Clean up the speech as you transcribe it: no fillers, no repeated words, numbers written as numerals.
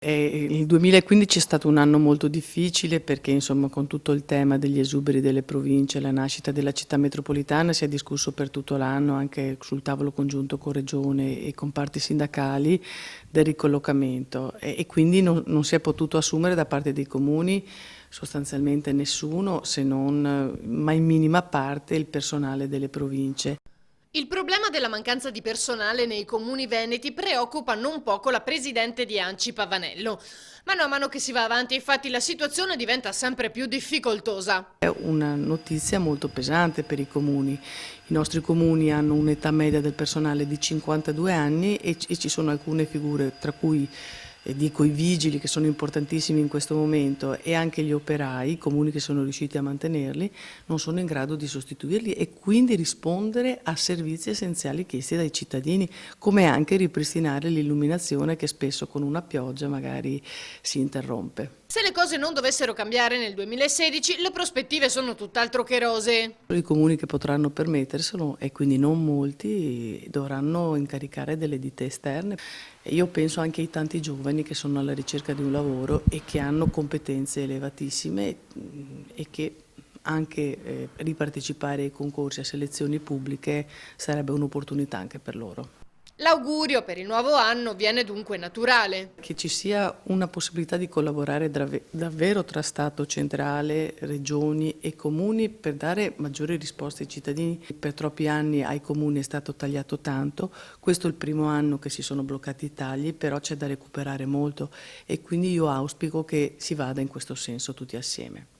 Il 2015 è stato un anno molto difficile perché insomma con tutto il tema degli esuberi delle province, la nascita della città metropolitana si è discusso per tutto l'anno anche sul tavolo congiunto con Regione e con parti sindacali del ricollocamento e quindi non si è potuto assumere da parte dei comuni sostanzialmente nessuno se non ma in minima parte il personale delle province. Il problema della mancanza di personale nei comuni veneti preoccupa non poco la presidente di ANCI Pavanello. Mano a mano che si va avanti, infatti, la situazione diventa sempre più difficoltosa. È una notizia molto pesante per i comuni. I nostri comuni hanno un'età media del personale di 52 anni e ci sono alcune figure, tra cui dico i vigili che sono importantissimi in questo momento e anche gli operai, i comuni che sono riusciti a mantenerli, non sono in grado di sostituirli e quindi rispondere a servizi essenziali chiesti dai cittadini, come anche ripristinare l'illuminazione che spesso con una pioggia magari si interrompe. Se le cose non dovessero cambiare nel 2016, le prospettive sono tutt'altro che rosee. I comuni che potranno permetterselo, e quindi non molti, dovranno incaricare delle ditte esterne. E io penso anche ai tanti giovani che sono alla ricerca di un lavoro e che hanno competenze elevatissime e che anche ripartecipare ai concorsi, a selezioni pubbliche sarebbe un'opportunità anche per loro. L'augurio per il nuovo anno viene dunque naturale. Che ci sia una possibilità di collaborare davvero tra Stato centrale, regioni e comuni per dare maggiori risposte ai cittadini. Per troppi anni ai comuni è stato tagliato tanto, questo è il primo anno che si sono bloccati i tagli, però c'è da recuperare molto e quindi io auspico che si vada in questo senso tutti assieme.